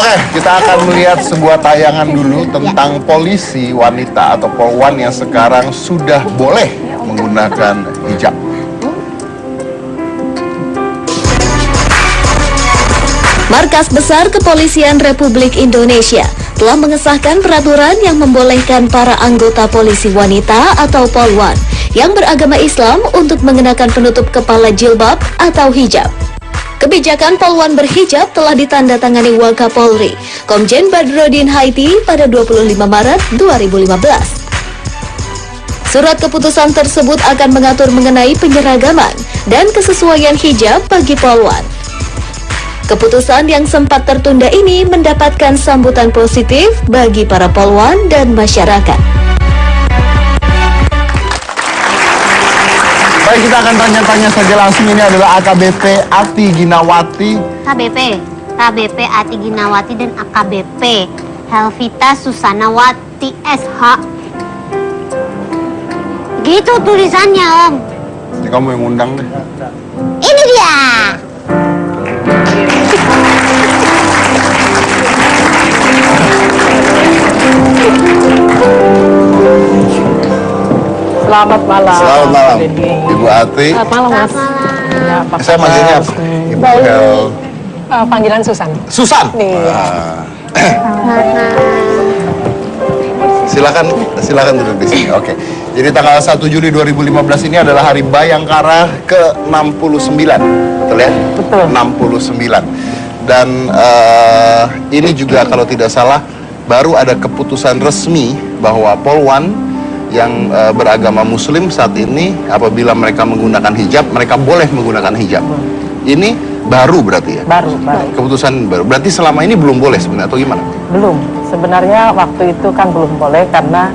Oke, kita akan melihat sebuah tayangan dulu tentang polisi wanita atau polwan yang sekarang sudah boleh menggunakan hijab. Markas Besar Kepolisian Republik Indonesia telah mengesahkan peraturan yang membolehkan para anggota polisi wanita atau polwan yang beragama Islam untuk mengenakan penutup kepala jilbab atau hijab. Kebijakan polwan berhijab telah ditandatangani Wakapolri, Komjen Badrodin Haiti pada 25 Maret 2015. Surat keputusan tersebut akan mengatur mengenai penyeragaman dan kesesuaian hijab bagi polwan. Keputusan yang sempat tertunda ini mendapatkan sambutan positif bagi para polwan dan masyarakat. Baik, kita akan tanya-tanya saja langsung. Ini adalah AKBP Ati Ginawati. KBP Ati Ginawati dan AKBP Helvita Susanawati SH. Gitu tulisannya, Om. Ini kamu yang undang deh. Ini dia. Selamat malam. Selamat malam, Ibu Ati. Selamat malam, Mas. Ya, apa Saya manggilnya apa? Ibu Hel. Panggilan Susan. Susan. Iya. Silakan duduk di sini. Oke. Jadi tanggal 1 Juli 2015 ini adalah Hari Bayangkara ke-69. Betul ya? Betul. 69. Dan ini juga kalau tidak salah baru ada keputusan resmi bahwa polwan yang beragama Muslim saat ini apabila mereka menggunakan hijab, mereka boleh menggunakan hijab. Ini baru berarti ya? Baru. Keputusan baru. Berarti selama ini belum boleh sebenarnya atau gimana? Belum. Sebenarnya waktu itu kan belum boleh karena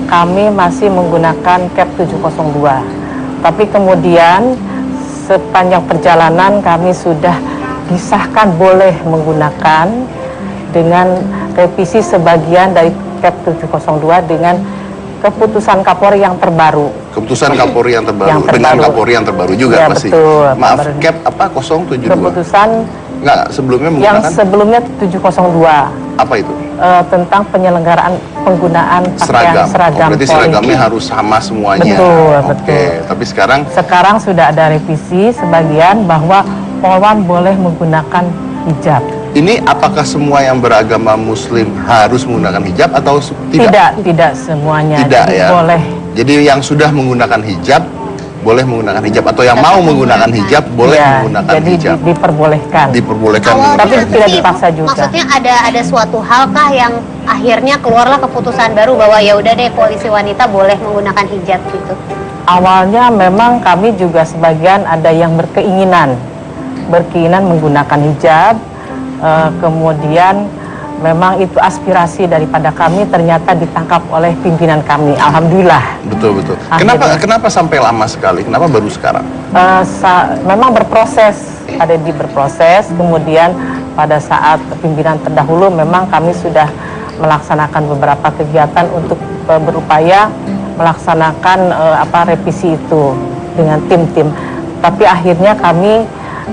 kami masih menggunakan CAP 702. Tapi kemudian sepanjang perjalanan kami sudah disahkan boleh menggunakan dengan revisi sebagian dari CAP 702 dengan keputusan Kapolri yang terbaru. Keputusan Kapolri yang terbaru. Yang terbaru. Dengan Kapolri yang terbaru juga Ya, pasti. betul, Maaf, Pak CAP apa 072? Keputusan Enggak, sebelumnya yang menggunakan sebelumnya 702 apa itu? tentang penyelenggaraan penggunaan pakaian seragam Berarti Polri. seragamnya harus sama semuanya. Betul, Oke. betul. Tapi Sekarang sudah ada revisi sebagian bahwa polwan boleh menggunakan hijab. ini apakah semua yang beragama Muslim harus menggunakan hijab atau tidak? Tidak semuanya. Tidak Jadi ya. boleh. Jadi yang sudah menggunakan hijab boleh menggunakan hijab atau yang mau menggunakan hijab boleh Ya, menggunakan jadi hijab. diperbolehkan. Diperbolehkan. Awalnya Tapi menggunakan tidak hijab. dipaksa juga. Maksudnya ada suatu hal kah yang akhirnya keluarlah keputusan baru bahwa ya udah deh polisi wanita boleh menggunakan hijab gitu. Awalnya memang kami juga sebagian ada yang berkeinginan menggunakan hijab. Kemudian memang itu aspirasi daripada kami ternyata ditangkap oleh pimpinan kami. Alhamdulillah. Betul. Akhirnya. Kenapa sampai lama sekali? Kenapa baru sekarang? Memang berproses, berproses. Kemudian pada saat pimpinan terdahulu memang kami sudah melaksanakan beberapa kegiatan untuk berupaya melaksanakan revisi itu dengan tim-tim. Tapi akhirnya kami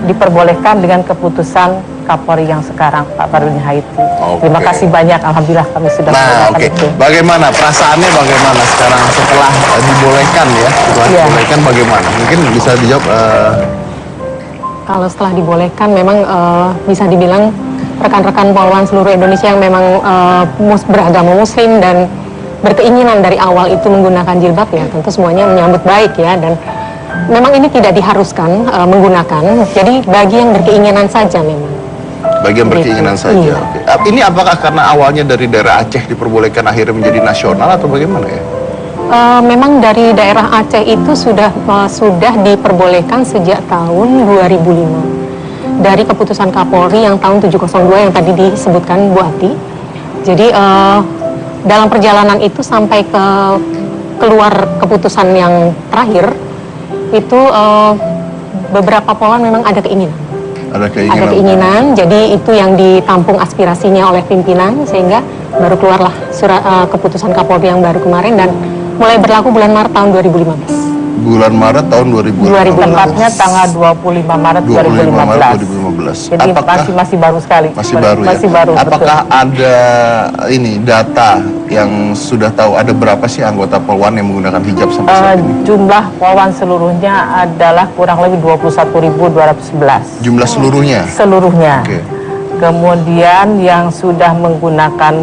diperbolehkan dengan keputusan Kapolri yang sekarang, Pak Badrodin Haiti. Terima kasih banyak, alhamdulillah kami sudah melakukan itu. Bagaimana perasaannya, bagaimana sekarang setelah dibolehkan ya? Setelah dibolehkan bagaimana? Mungkin bisa dijawab. Kalau setelah dibolehkan memang bisa dibilang rekan-rekan polwan seluruh Indonesia yang memang beragama Muslim dan berkeinginan dari awal itu menggunakan jilbab ya tentu semuanya menyambut baik ya, dan memang ini tidak diharuskan menggunakan, jadi bagi yang berkeinginan saja memang. Bagi yang berkeinginan saja. Iya. Oke. Ini apakah karena awalnya dari daerah Aceh diperbolehkan akhirnya menjadi nasional atau bagaimana ya? Memang dari daerah Aceh itu sudah diperbolehkan sejak tahun 2005 dari keputusan Kapolri yang tahun 702 yang tadi disebutkan Bu Ati. Jadi dalam perjalanan itu sampai keluar keputusan yang terakhir itu beberapa polwan memang ada keinginan. Ada keinginan, jadi itu yang ditampung aspirasinya oleh pimpinan sehingga baru keluarlah surat keputusan Kapolri yang baru kemarin dan mulai berlaku bulan Maret tahun 2015. Bulan Maret tahun 2015. Tepatnya tanggal 25 Maret 25 Maret 2015. 2015. Jadi Apakah masih baru sekali. masih baru ya? Masih baru. Apakah betul. ada ini data yang sudah tahu ada berapa sih anggota Polwan yang menggunakan hijab sampai saat ini? Jumlah polwan seluruhnya adalah kurang lebih 21.211. Jumlah seluruhnya? Seluruhnya. Oke. Kemudian yang sudah menggunakan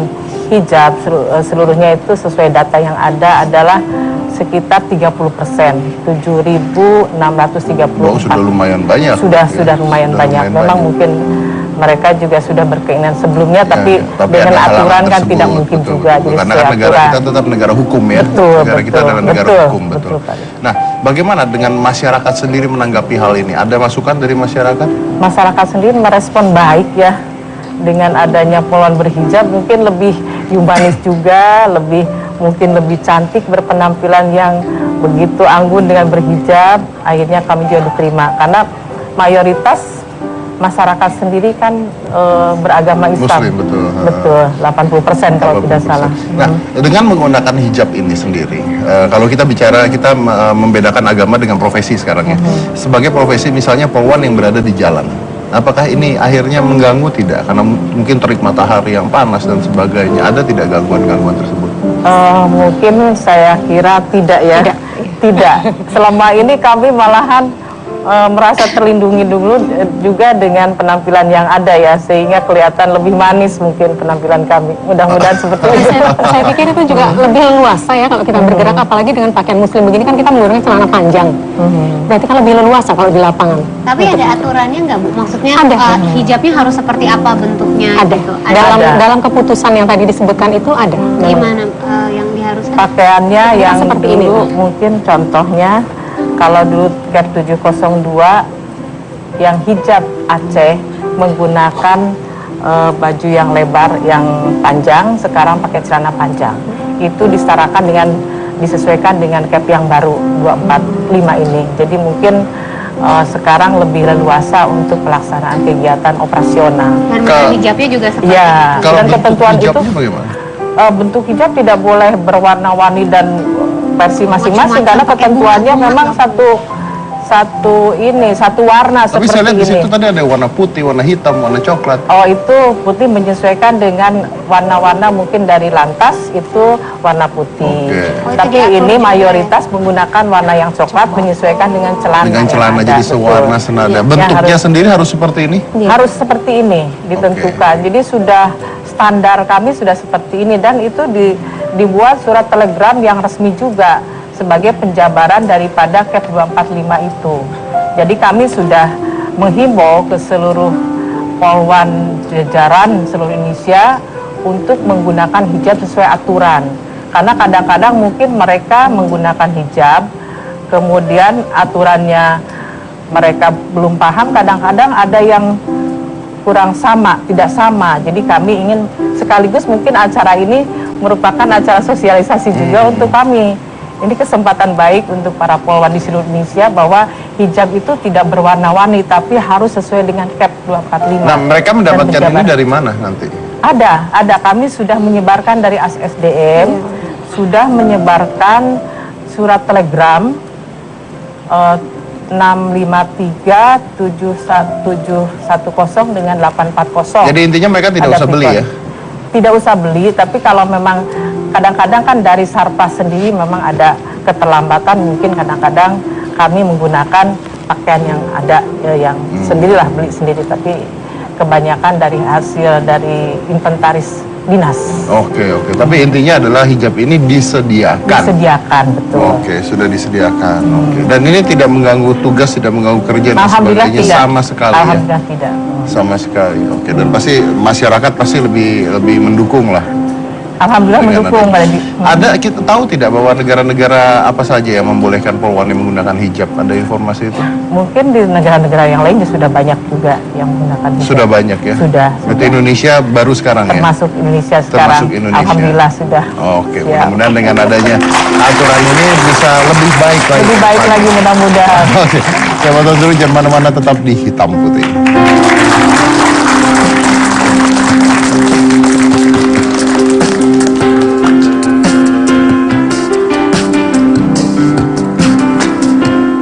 hijab seluruhnya itu sesuai data yang ada adalah sekitar 30%, 7.634. Oh, sudah lumayan banyak. Sudah Oke. lumayan Sudah banyak. lumayan Memang banyak. mungkin mereka juga sudah berkeinginan sebelumnya, tapi tapi dengan ada halangan aturan kan tersebut, tidak mungkin betul, juga. betul. Jadi Karena sesuai kan negara aturan. kita tetap negara hukum ya. Betul, negara kita betul, adalah negara betul, hukum, betul. betul, Pak. Nah, bagaimana dengan masyarakat sendiri menanggapi hal ini? Ada masukan dari masyarakat? Masyarakat sendiri merespon baik ya dengan adanya polwan berhijab, mungkin lebih humanis juga, mungkin lebih cantik berpenampilan yang begitu anggun dengan berhijab. Akhirnya kami juga diterima karena mayoritas masyarakat sendiri kan beragama Islam. Muslim, betul. Betul, 80% kalau tidak 80%. salah. Nah, dengan menggunakan hijab ini sendiri, kalau kita bicara, kita membedakan agama dengan profesi sekarang ya. Sebagai profesi misalnya polwan yang berada di jalan, apakah ini akhirnya mengganggu tidak? Karena mungkin terik matahari yang panas dan sebagainya. Ada tidak gangguan-gangguan tersebut? Mungkin saya kira tidak ya. Tidak. Selama ini kami malahan merasa terlindungi dulu juga dengan penampilan yang ada ya, sehingga kelihatan lebih manis mungkin penampilan kami. Mudah-mudahan seperti itu. Saya pikir itu juga lebih leluasa ya kalau kita bergerak, apalagi dengan pakaian muslim begini kan kita menggunakan celana panjang. Berarti kan lebih leluasa kalau di lapangan. Tapi ada aturannya nggak Bu? Maksudnya Ada. hijabnya harus seperti apa bentuknya? Ada. Gitu. Dalam keputusan yang tadi disebutkan itu ada. Gimana yang diharuskan? Pakaiannya yang seperti ini, dulu Pak. mungkin contohnya kalau dulu Cat 702 yang hijab Aceh menggunakan baju yang lebar yang panjang, sekarang pakai celana panjang. Itu disesuaikan dengan cap yang baru 245 ini. Jadi mungkin sekarang lebih leluasa untuk pelaksanaan kegiatan operasional. Dan model hijabnya juga seperti Ya, itu. Kalau dan bentuk ketentuan itu hijabnya bagaimana? bentuk hijab tidak boleh berwarna-warni dan versi masing-masing karena Macam-macam, pakai ketentuannya bunga-bunga memang satu warna Tapi saya lihat seperti di ini. situ tadi ada warna putih, warna hitam, warna coklat. Oh, itu putih menyesuaikan dengan warna-warna mungkin dari lantas itu warna putih. Oke. Oh, itu Tapi diatur ini juga mayoritas menggunakan warna yang coklat menyesuaikan dengan celana. Dengan yang celana ada, jadi betul. sewarna senada. Yang Bentuknya harus- sendiri harus seperti ini? harus seperti ini ditentukan. Jadi sudah standar kami sudah seperti ini dan itu dibuat surat telegram yang resmi juga sebagai penjabaran daripada Cap 245 itu. Jadi kami sudah menghimbau ke seluruh polwan jajaran seluruh Indonesia untuk menggunakan hijab sesuai aturan. Karena kadang-kadang mungkin mereka menggunakan hijab, kemudian aturannya mereka belum paham, kadang-kadang ada yang kurang sama, tidak sama. Jadi kami ingin sekaligus mungkin acara ini merupakan acara sosialisasi juga untuk kami. Ini kesempatan baik untuk para polwan di seluruh Indonesia bahwa hijab itu tidak berwarna-warni tapi harus sesuai dengan Cap 245. Nah, mereka mendapatkan Dan ini pejabat- dari mana nanti? Ada. Kami sudah menyebarkan dari ASDM, sudah menyebarkan surat telegram 653-710 dengan 840. Jadi intinya mereka tidak Ada usah beli pikon. ya? Tidak usah beli, tapi kalau memang kadang-kadang kan dari Sarpas sendiri memang ada keterlambatan, mungkin kadang-kadang kami menggunakan pakaian yang ada yang sendirilah beli sendiri, tapi kebanyakan dari hasil dari inventaris dinas. Oke. Tapi intinya adalah hijab ini disediakan. Disediakan, betul. Oke, sudah disediakan. Oke. Dan ini tidak mengganggu tugas, tidak mengganggu kerja dan Alhamdulillah sebagainya tidak. sama sekali ya. Alhamdulillah tidak. Sama sekali. Oke, dan pasti masyarakat pasti lebih mendukung lah. Alhamdulillah Dengan mendukung Mbak Lady. Ada, kita tahu tidak bahwa negara-negara apa saja yang membolehkan polwan yang menggunakan hijab? Ada informasi itu? Mungkin di negara-negara yang lain sudah banyak juga yang menggunakan hijab. Sudah banyak ya? Sudah. Berarti Indonesia baru sekarang ya? Termasuk Indonesia sekarang. Termasuk Indonesia. Alhamdulillah sudah. Oke, Siap. mudah-mudahan dengan adanya aturan ini bisa lebih baik lagi. Lebih baik lagi mudah-mudahan. Oke, saya potong dulu, jangan mana-mana, tetap di Hitam Putih.